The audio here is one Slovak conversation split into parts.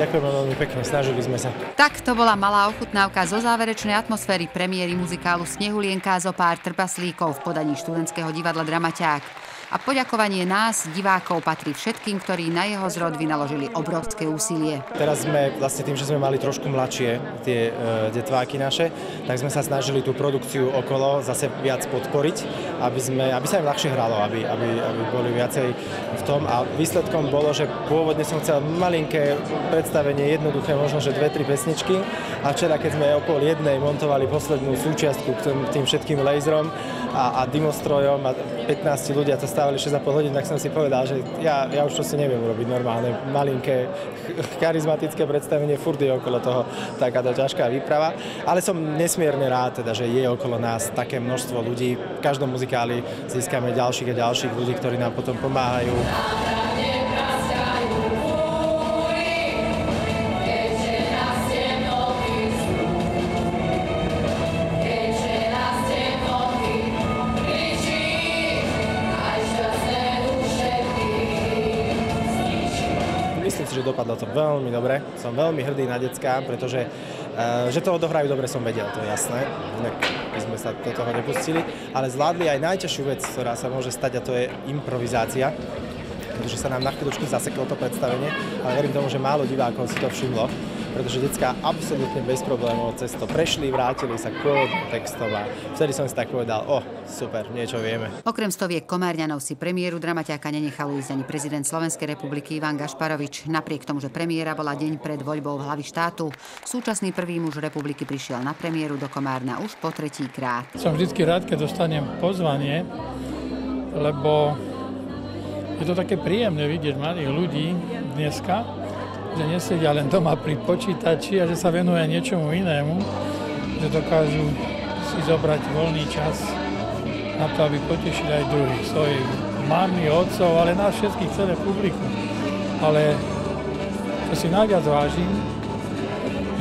ďakujeme veľmi pekne, snažili sme sa. Tak to bola malá ochutnávka zo záverečnej atmosféry premiéry muzikálu Snehulienka zo pár trpaslíkov v podaní študentského divadla Dramaťák. A poďakovanie nás, divákov, patrí všetkým, ktorí na jeho zrod vynaložili obrovské úsilie. Teraz sme vlastne tým, že sme mali trošku mladšie tie detváky naše, tak sme sa snažili tú produkciu okolo zase viac podporiť, aby sa im ľahšie hralo, aby boli viacej v tom. A výsledkom bolo, že pôvodne som chcel malinké predstavenie, jednoduché, možno že 2-3 pesničky. A včera, keď sme okolo jednej montovali poslednú súčiastku k tým všetkým laserom a dymostrojom a 15 ľudia to stávali 6,5 hodín, tak som si povedal, že ja už proste neviem urobiť normálne, malinké, charizmatické predstavenie, furt je okolo toho takáto ťažká výprava. Ale som nesmierne rád, teda, že je okolo nás také množstvo ľudí. V každom muzikáli získame ďalších a ďalších ľudí, ktorí nám potom pomáhajú. Myslím si, že dopadlo to veľmi dobre. Som veľmi hrdý na decká, pretože že to odohrajú dobre, som vedel, to je jasné. Inak by sme sa do toho nepustili. Ale zvládli aj najťažšiu vec, ktorá sa môže stať, a to je improvizácia. Pretože sa nám na chvíľučku zaseklo to predstavenie, ale verím tomu, že málo divákov si to všimlo, pretože decká absolútne bez problémov cez to prešli, vrátili sa kód textov a vtedy som si tak povedal, super, niečo vieme. Okrem stoviek Komárňanov si premiéru Dramaťáka nenechal ujsť ani prezident Slovenskej republiky Ivan Gašparovič. Napriek tomu, že premiéra bola deň pred voľbou hlavy štátu, súčasný prvý muž republiky prišiel na premiéru do Komárna už po 3. krát. Som vždycky rád, keď dostanem pozvanie, lebo je to také príjemné vidieť mladých ľudí dneska, že nesedia len doma pri počítači a že sa venuje niečomu inému, že dokážu si zobrať voľný čas na to, aby potešili aj druhých, svojich mami, otcov, ale nás všetkých, celé publikum. Ale čo si najviac vážim,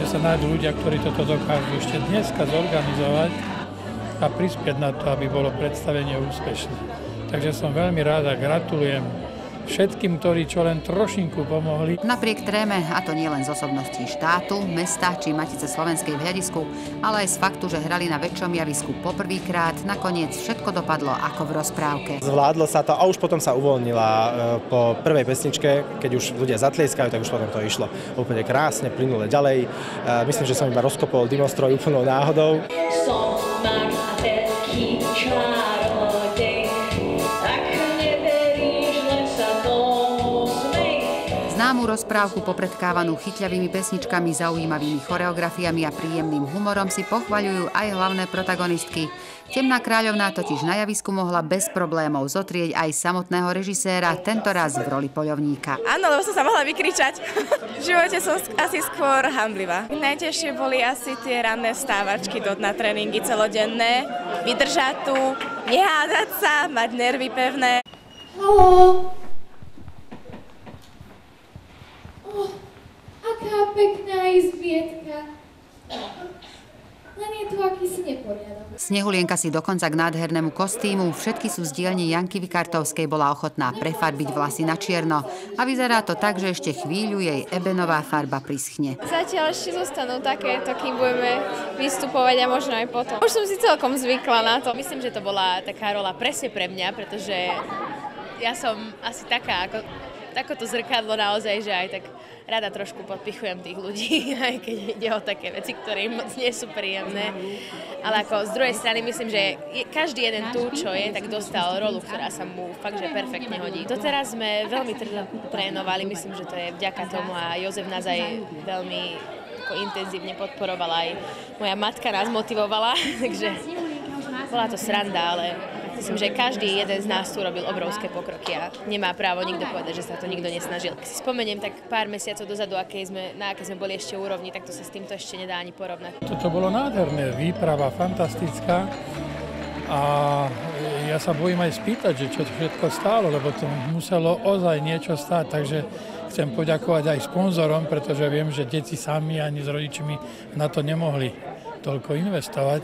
že sa nájdú ľudia, ktorí toto dokážu ešte dneska zorganizovať a prispieť na to, aby bolo predstavenie úspešné. Takže som veľmi rád a gratulujem všetkým, ktorí čo len trošinku pomohli. Napriek tréme, a to nie len z osobností štátu, mesta či Matice slovenskej v hľadisku, ale aj z faktu, že hrali na väčšom javisku poprvýkrát, nakoniec všetko dopadlo ako v rozprávke. Zvládlo sa to a už potom sa uvoľnila po prvej pesničke, keď už ľudia zatlieskajú, tak už potom to išlo úplne krásne, plynule ďalej. Myslím, že som iba rozkopol dymostroj úplnou náhodou. Známu rozprávku popredkávanú chytľavými pesničkami, zaujímavými choreografiami a príjemným humorom si pochvaľujú aj hlavné protagonistky. Temná kráľovná totiž na javisku mohla bez problémov zotrieť aj samotného režiséra, tentoraz v roli poľovníka. Áno, lebo som sa mohla vykričať. V živote som asi skôr hanblivá. Najťažšie boli asi tie ranné vstávačky na tréningy celodenné. Vydržať tu, nehádať sa, mať nervy pevné. Haló! Aká pekná izbietka. Len je tu akýsi neporiadok. Snehulienka si dokonca k nádhernému kostýmu, všetky sú z dielne Janky Vikartovskej, bola ochotná prefarbiť vlasy na čierno. A vyzerá to tak, že ešte chvíľu jej ebenová farba prischne. Zatiaľ ešte zostanú takéto, kým budeme vystupovať a možno aj potom. Už som si celkom zvykla na to. Myslím, že to bola taká rola presne pre mňa, pretože ja som asi taká, takoto zrkadlo naozaj, že aj tak rada trošku podpichujem tých ľudí, aj keď ide o také veci, ktoré im moc nie sú príjemné. Ale ako z druhej strany myslím, že každý jeden tu, čo je, tak dostal rolu, ktorá sa mu fakt, že perfektne hodí. Doteraz sme veľmi trénovali, myslím, že to je vďaka tomu a Jozef nás aj veľmi intenzívne podporoval, aj moja matka nás motivovala, takže bola to sranda, ale myslím, že každý jeden z nás tu robil obrovské pokroky a nemá právo nikto povedať, že sa to nikto nesnažil. Keď si spomeniem, tak pár mesiacov dozadu, na aké sme boli ešte úrovni, tak to sa s týmto ešte nedá ani porovnať. Toto bolo nádherné, výprava fantastická a ja sa bojím aj spýtať, že čo to všetko stálo, lebo to muselo ozaj niečo stáť, takže chcem poďakovať aj sponzorom, pretože viem, že deti sami ani s rodičmi na to nemohli toľko investovať.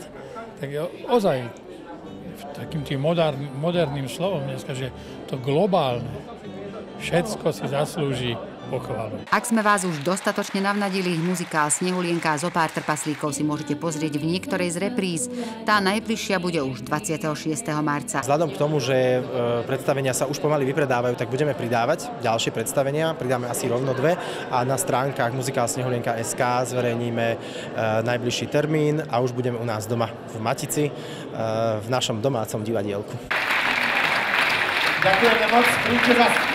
Tak ozaj takým tým moderným slovom dneska, že to globálne všetko si zaslúži pochvalu. Ak sme vás už dostatočne navnadili, muzikál Snehulienka a zo pár trpaslíkov si môžete pozrieť v niektorej z repríz. Tá najbližšia bude už 26. marca. Vzhľadom k tomu, že predstavenia sa už pomaly vypredávajú, tak budeme pridávať ďalšie predstavenia. Pridáme asi rovno 2 a na stránkach muzikál Snehulienka.sk zverejníme najbližší termín a už budeme u nás doma v Matici, v našom domácom divadielku. Ďakujeme moc, príďte zase.